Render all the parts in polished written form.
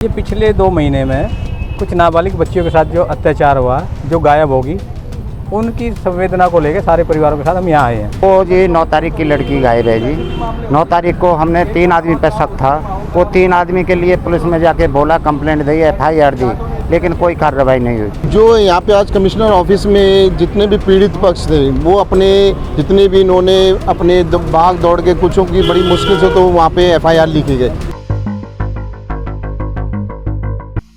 ये पिछले 2 महीने में कुछ नाबालिग बच्चियों के साथ जो अत्याचार हुआ, जो गायब होगी, उनकी संवेदना को लेकर सारे परिवारों के साथ हम यहाँ आए हैं। वो जी 9 तारीख की लड़की गायब है जी। 9 तारीख को हमने 3 आदमी पे शक था। वो 3 आदमी के लिए पुलिस में जाके बोला, कंप्लेंट दी, FIR दी, लेकिन कोई कार्रवाई नहीं हुई। जो यहाँ पे आज कमिश्नर ऑफिस में जितने भी पीड़ित पक्ष थे, वो अपने जितने भी इन्होंने अपने भाग दौड़ के कुछों की बड़ी मुश्किल से तो वहाँ पे FIR लिखी गई।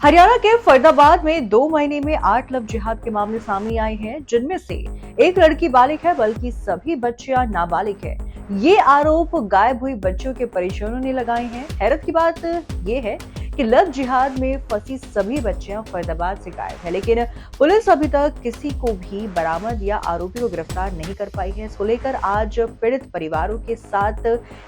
हरियाणा के फरीदाबाद में 2 महीने में 8 लव जिहाद के मामले सामने आए हैं, जिनमें से एक लड़की बालिग है, बल्कि सभी बच्चियां नाबालिग है। ये आरोप गायब हुई बच्चियों के परिजनों ने लगाए हैं। हैरत की बात ये है कि लव जिहाद में फंसी सभी बच्चियां फरीदाबाद से गायब है, लेकिन पुलिस अभी तक किसी को भी बरामद या आरोपी को गिरफ्तार नहीं कर पाई है। इसको लेकर आज पीड़ित परिवारों के साथ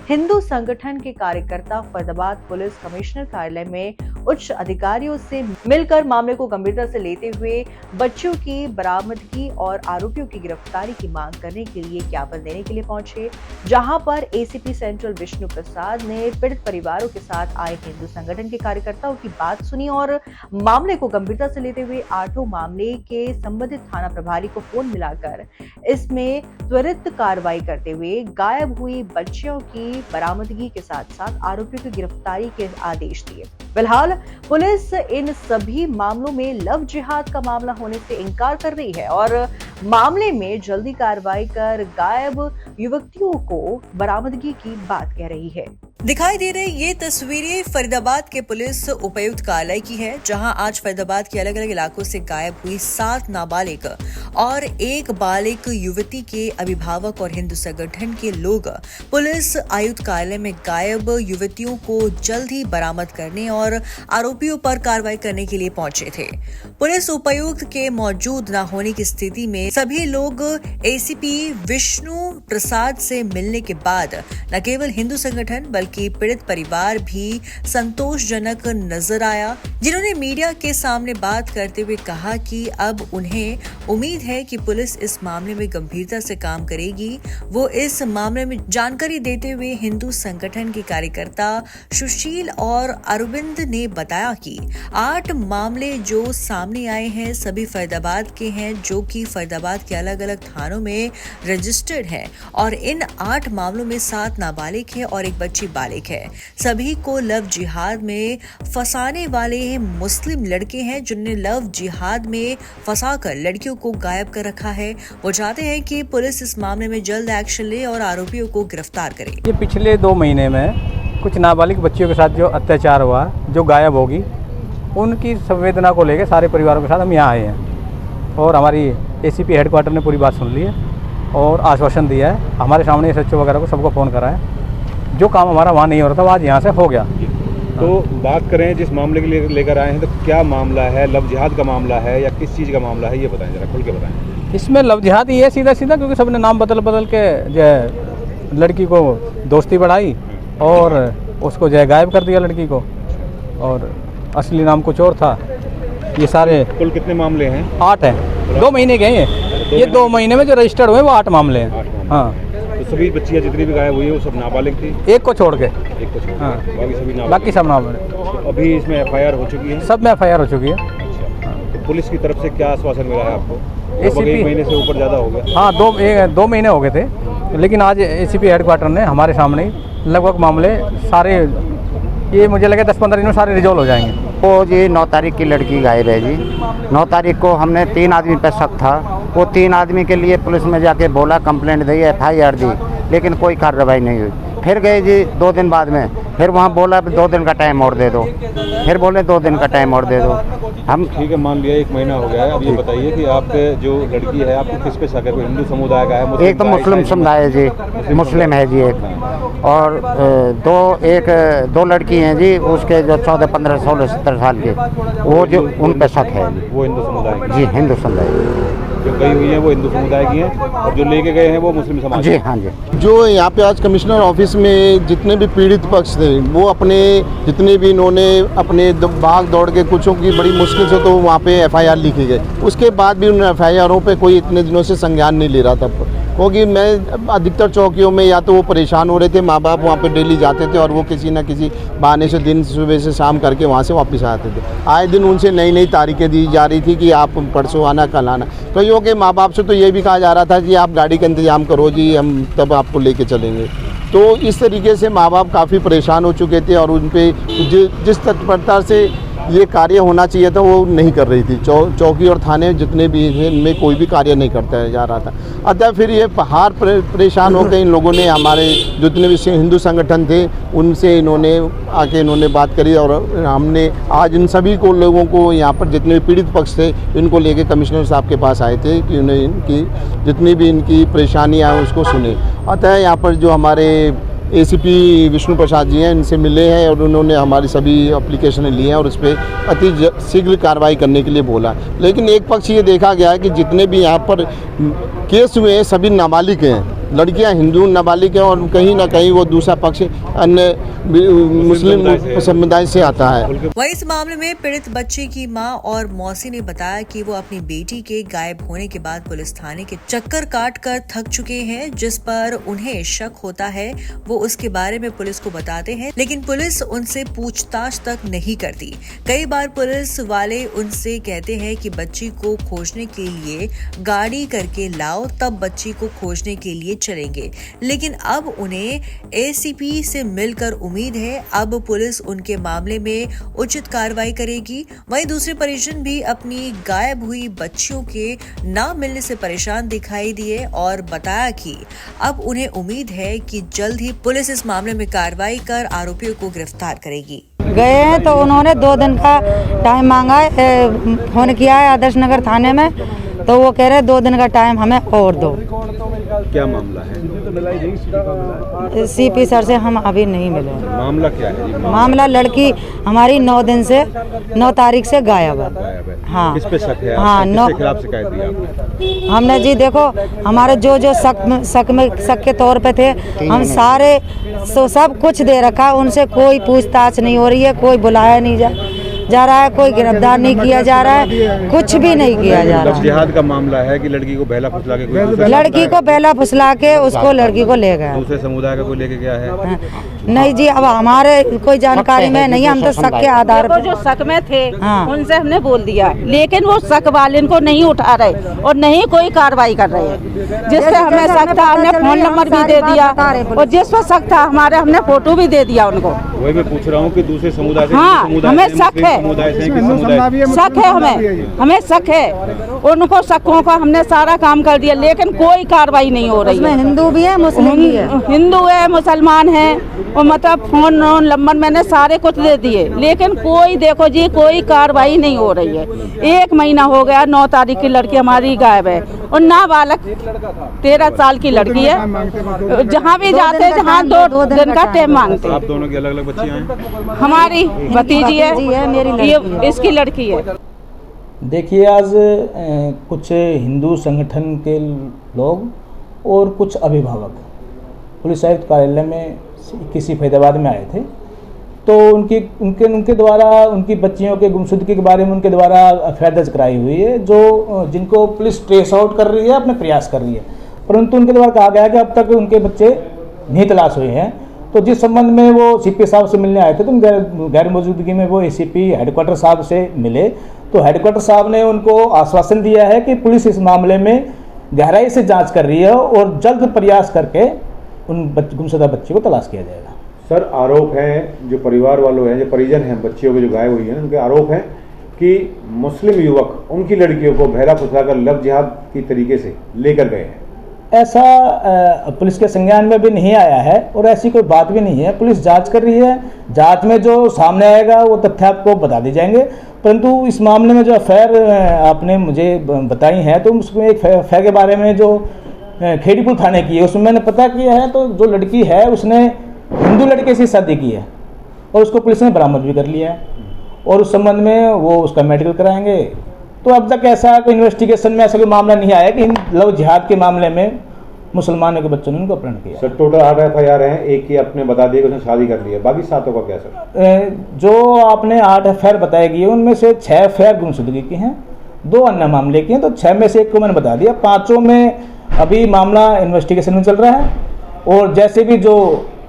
हिंदू संगठन के कार्यकर्ता फरीदाबाद पुलिस कमिश्नर कार्यालय में उच्च अधिकारियों से मिलकर मामले को गंभीरता से लेते हुए बच्चों की बरामदगी और आरोपियों की गिरफ्तारी की मांग करने के लिए ज्ञापन देने के लिए पहुंचे, जहां पर ACP सेंट्रल विष्णु प्रसाद ने पीड़ित परिवारों के साथ आए हिंदू संगठन के कार्यकर्ताओं की बात सुनी और मामले को गंभीरता से लेते हुए 8 मामले के संबंधित थाना प्रभारी को फोन मिलाकर इसमें त्वरित कार्रवाई करते हुए गायब हुई बच्चियों की बरामदगी के साथ साथ आरोपियों की गिरफ्तारी के आदेश दिए। फिलहाल पुलिस इन सभी मामलों में लव जिहाद का मामला होने से इनकार कर रही है और मामले में जल्दी कार्रवाई कर गायब युवतियों को बरामदगी की बात कह रही है। दिखाई दे रही ये तस्वीरें फरीदाबाद के पुलिस उपायुक्त कार्यालय की है, जहां आज फरीदाबाद के अलग अलग इलाकों से गायब हुई 7 नाबालिग और 1 बालिग युवती के अभिभावक और हिंदू संगठन के लोग पुलिस आयुक्त कार्यालय में गायब युवतियों को जल्द ही बरामद करने और आरोपियों पर कार्रवाई करने के लिए पहुंचे थे। पुलिस उपायुक्त के मौजूद न होने की स्थिति में सभी लोग ACP विष्णु प्रसाद से मिलने के बाद न केवल हिंदू संगठन बल्कि पीड़ित परिवार भी संतोषजनक नजर आया, जिन्होंने मीडिया के सामने बात करते हुए कहा कि अब उन्हें उम्मीद है कि पुलिस इस मामले में गंभीरता से काम करेगी। वो इस मामले में जानकारी देते हुए हिंदू संगठन के कार्यकर्ता सुशील और अरविंद ने बताया कि 8 मामले जो सामने आए हैं सभी फरीदाबाद के हैं, जो कि फरीदाबाद के अलग अलग थानों में रजिस्टर्ड है और इन 8 मामलों में 7 नाबालिग है और 1 बच्ची बालिग है। सभी को लव जिहाद में फंसाने वाले मुस्लिम लड़के हैं, जिन्होंने लव जिहाद में फंसाकर लड़कियों को गायब कर रखा है। वो चाहते हैं कि पुलिस इस मामले में जल्द एक्शन ले और आरोपियों को गिरफ्तार करे। ये पिछले 2 महीने में कुछ नाबालिग बच्चियों के साथ जो अत्याचार हुआ, जो गायब होगी, उनकी संवेदना को लेकर सारे परिवारों के साथ हम यहाँ आए हैं और हमारी ACP हेडक्वार्टर ने पूरी बात सुन ली है और आश्वासन दिया है। हमारे सामने SHO वगैरह को सबको फ़ोन करा है। जो काम हमारा वहाँ नहीं हो रहा था, वो आज यहाँ से हो गया। तो बात करें जिस मामले के लिए लेकर आए हैं, तो क्या मामला है? लव जिहाद का मामला है या किस चीज़ का मामला है, ये बताएं, जरा खुल के बताएं। इसमें लव जिहाद ही है सीधा सीधा, क्योंकि सबने नाम बदल के जो लड़की को दोस्ती बढ़ाई और उसको जो गायब कर दिया लड़की को, और असली नाम कुछ और था। ये सारे कुल कितने मामले हैं? 8 हैं। 2 महीने के हैं ये 2 महीने में जो रजिस्टर्ड हुए वो 8 मामले हैं। हाँ, तो सभी बच्चियाँ जितनी भी गायब हुई है वो सब नाबालिग थी? एक को छोड़ के। एक को छोड़, हाँ, बाकी सभी नाबालिग। बाकी सब नाबालिग। तो अभी इसमें FIR हो चुकी है? सब में FIR हो चुकी है। अच्छा, तो पुलिस की तरफ से क्या आश्वासन मिला है आपको? ACP 1 महीने से ऊपर ज़्यादा हो गया? हाँ, 2 महीने हो गए थे, लेकिन आज ACP हेडक्वार्टर ने हमारे सामने ही लगभग मामले सारे, ये मुझे लगे 10-15 दिन में सारे रिजॉल्व हो जाएंगे। वो जी 9 तारीख की लड़की गायब है जी। 9 तारीख को हमने 3 आदमी पे शक था। वो 3 आदमी के लिए पुलिस में जाके बोला, कंप्लेंट दी, FIR दी, लेकिन कोई कार्रवाई नहीं हुई। फिर गए जी 2 दिन बाद में, फिर वहाँ बोला 2 दिन का टाइम और दे दो, फिर बोले 2 दिन का टाइम और दे दो। हम ठीक है, मान लिया 1 महीना हो गया है। अब ये बताइए कि आपके जो लड़की है, आपको किस पे शक है? कोई हिंदू समुदाय का है? एक तो मुस्लिम समुदाय है जी, मुस्लिम है जी एक, और 2 लड़की हैं जी, उसके जो 14, 15, 16, 17 साल के, वो जो उन पे शक है। वो हिंदू समुदाय जी, हिंदू समुदाय जो गई हुई है वो हिंदू समुदाय की हैं और जो लेके गए हैं वो मुस्लिम समाज। जी हाँ जी। जो यहाँ पे आज कमिश्नर ऑफिस में जितने भी पीड़ित पक्ष थे, वो अपने जितने भी इन्होंने अपने भाग दौड़ के कुछों की बड़ी मुश्किल से तो वहाँ पे FIR लिखी गई। उसके बाद भी उन FIRों पे कोई इतने दिनों से संज्ञान नहीं ले रहा था। क्योंकि मैं अधिकतर चौकियों में या तो वो परेशान हो रहे थे, माँ बाप वहाँ पे डेली जाते थे और वो किसी न किसी बहाने से दिन सुबह से शाम करके वहाँ से वापस आते थे। आए दिन उनसे नई नई तारीखें दी जा रही थी कि आप परसों आना, कल आना। कईयों के माँ बाप से तो ये भी कहा जा रहा था कि आप गाड़ी का इंतज़ाम करो जी, हम तब आपको लेके चलेंगे। तो इस तरीके से माँ बाप काफ़ी परेशान हो चुके थे और उन पर जिस तत्परता से ये कार्य होना चाहिए था वो नहीं कर रही थी। चौकी और थाने जितने भी हैं इनमें कोई भी कार्य नहीं करता जा रहा था। अतः फिर ये हार परेशान हो गए इन लोगों ने। हमारे जितने भी हिंदू संगठन थे उनसे इन्होंने बात करी और हमने आज इन सभी लोगों को यहाँ पर जितने भी पीड़ित पक्ष थे इनको लेके कमिश्नर साहब के पास आए थे कि उन्हें इनकी जितनी भी इनकी परेशानियाँ हैं उसको सुने। अतः यहाँ पर जो हमारे एसीपी विष्णु प्रसाद जी हैं इनसे मिले हैं और उन्होंने हमारी सभी एप्लीकेशनें ली हैं और उस पर अति शीघ्र कार्रवाई करने के लिए बोला। लेकिन एक पक्ष ये देखा गया है कि जितने भी यहाँ पर केस हुए हैं सभी नाबालिग हैं, लड़कियां हिंदू नाबालिग हैं और कहीं ना कहीं वो दूसरा पक्ष अन्य मुस्लिम समुदाय से आता है। वहीं इस मामले में पीड़ित बच्चे की मां और मौसी ने बताया कि वो अपनी बेटी के गायब होने के बाद पुलिस थाने के चक्कर काट कर थक चुके हैं, जिस पर उन्हें शक होता है। वो उसके बारे में पुलिस को बताते हैं, लेकिन पुलिस उनसे पूछताछ तक नहीं करती। कई बार पुलिस वाले उनसे कहते हैं कि बच्ची को खोजने के लिए गाड़ी करके लाओ, तब बच्ची को खोजने के लिए चलेंगे। लेकिन अब उन्हें एसीपी से मिलकर उम्मीद है अब पुलिस उनके मामले में उचित कार्रवाई करेगी। वहीं दूसरे परिजन भी अपनी गायब हुई बच्चियों के ना मिलने से परेशान दिखाई दिए और बताया कि अब उन्हें उम्मीद है कि जल्द ही पुलिस इस मामले में कार्रवाई कर आरोपियों को गिरफ्तार करेगी। गए हैं तो उन्होंने 2 दिन का टाइम मांगा है, फोन किया है आदर्श नगर थाने में, तो वो कह रहे 2 दिन का टाइम हमें और दो। क्या मामला है? सीपी सर से हम अभी नहीं मिले। मामला क्या है? मामला लड़की हमारी 9 तारीख से गायब है। हाँ, किस पे शक है? हाँ, किसके खिलाफ शिकायत दी आपने? हमने जी देखो हमारे जो शक के तौर पे थे हम सारे सब कुछ दे रखा, उनसे कोई पूछताछ नहीं हो रही है, कोई बुलाया नहीं जा रहा है, कोई गिरफ्तार नहीं किया जा रहा है, कुछ भी नहीं किया जा रहा है। जिहाद का मामला है कि लड़की को बहला फुसला के लड़की को बहला फुसला के उसको लड़की को ले गया। दूसरे समुदाय का कोई लेके गया है? नहीं जी, अब हमारे कोई जानकारी में नहीं, हम तो शक के आधार पर जो शक में थे हाँ। उनसे हमने बोल दिया, लेकिन वो शक वाले को नहीं उठा रहे और नहीं कोई कार्रवाई कर रहे हैं। जिससे हमें शक था हमने फोन नंबर भी दे दिया और जिस पर शक था हमारे हमने फोटो भी दे दिया उनको। वही मैं पूछ रहा हूँ कि दूसरे समुदाय से हाँ, हमें शक है, शक है, हमें शक है। उनको शकों का हमने सारा काम कर दिया लेकिन कोई कार्रवाई नहीं हो रही है। हिंदू भी है, मुस्लिम भी है, हिंदू है, मुसलमान है और मतलब फोन नंबर मैंने सारे कुछ दे दिए, लेकिन कोई देखो जी कोई कार्रवाई नहीं हो रही है। 1 महीना हो गया, 9 तारीख की लड़की हमारी गायब है और नाबालग 13 साल की लड़की है। जहाँ भी जाते हैं जहाँ 2 दिन का टाइम मांगते हैं। आप दोनों की अलग अलग बच्चियां हैं? हमारी भतीजी है, मेरी ये इसकी लड़की है। देखिए आज कुछ हिंदू संगठन के लोग और कुछ अभिभावक पुलिस आयुक्त कार्यालय में किसी फैजाबाद में आए थे, तो उनके द्वारा उनकी बच्चियों के गुमशुदगी के बारे में उनके द्वारा एफआईआर दर्ज कराई हुई है, जो जिनको पुलिस ट्रेस आउट कर रही है, अपने प्रयास कर रही है, परंतु उनके द्वारा कहा गया कि अब तक उनके बच्चे नहीं तलाश हुए हैं। तो जिस संबंध में वो सीपी साहब से मिलने आए थे तो गैर मौजूदगी में वो एसीपी हेडक्वार्टर साहब से मिले, तो हेडक्वार्टर साहब ने उनको आश्वासन दिया है कि पुलिस इस मामले में गहराई से जांच कर रही है और जल्द प्रयास करके उन गुमशुदा बच्ची को तलाश किया जाएगा। सर, आरोप है जो परिवार वालों हैं, जो परिजन हैं बच्चियों के जो गायब हुई हैं, उनके आरोप है कि मुस्लिम युवक उनकी लड़कियों को बहला फुसला कर लव जिहाद की तरीके से लेकर गए हैं। ऐसा पुलिस के संज्ञान में भी नहीं आया है और ऐसी कोई बात भी नहीं है। पुलिस जांच कर रही है, जांच में जो सामने आएगा वो तथ्य आपको बता दी जाएंगे, परंतु इस मामले में जो एफआईआर आपने मुझे बताई है तो उसमें एक एफआईआर के बारे में जो खेड़ीपुर थाने की है उसमें मैंने पता किया है, तो जो लड़की है उसने हिंदू लड़के से शादी की है और उसको पुलिस ने बरामद भी कर लिया है और उस संबंध में वो उसका मेडिकल कराएंगे। तो अब तक ऐसा कोई इन्वेस्टिगेशन में ऐसा कोई मामला नहीं आया कि लव जिहाद के मामले में मुसलमानों के बच्चों ने उनको अपहरण किया। सर, टोटल 8 एफआईआर हैं, एक की आपने बता दिया कि उसने शादी कर ली है, बाकी 7 का क्या सर? जो आपने 8 एफआईआर बताई गई है उनमें से 6 एफआईआर गुमशुदगी की हैं, 2 अन्य मामले की हैं, तो 6 में से 1 को मैंने बता दिया। 5 में अभी मामला इन्वेस्टिगेशन में चल रहा है और जैसे भी जो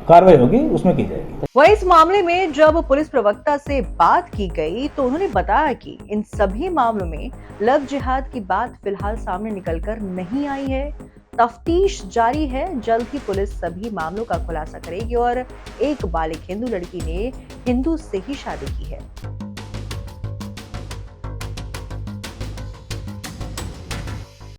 कार्रवाई होगी उसमें की जाएगी। वहीं इस मामले में जब पुलिस प्रवक्ता से बात की गई तो उन्होंने बताया कि इन सभी मामलों में लव जिहाद की बात फिलहाल सामने निकलकर नहीं आई है। तफ्तीश जारी है, जल्द ही पुलिस सभी मामलों का खुलासा करेगी और एक बालिग हिंदू लड़की ने हिंदू से ही शादी की है।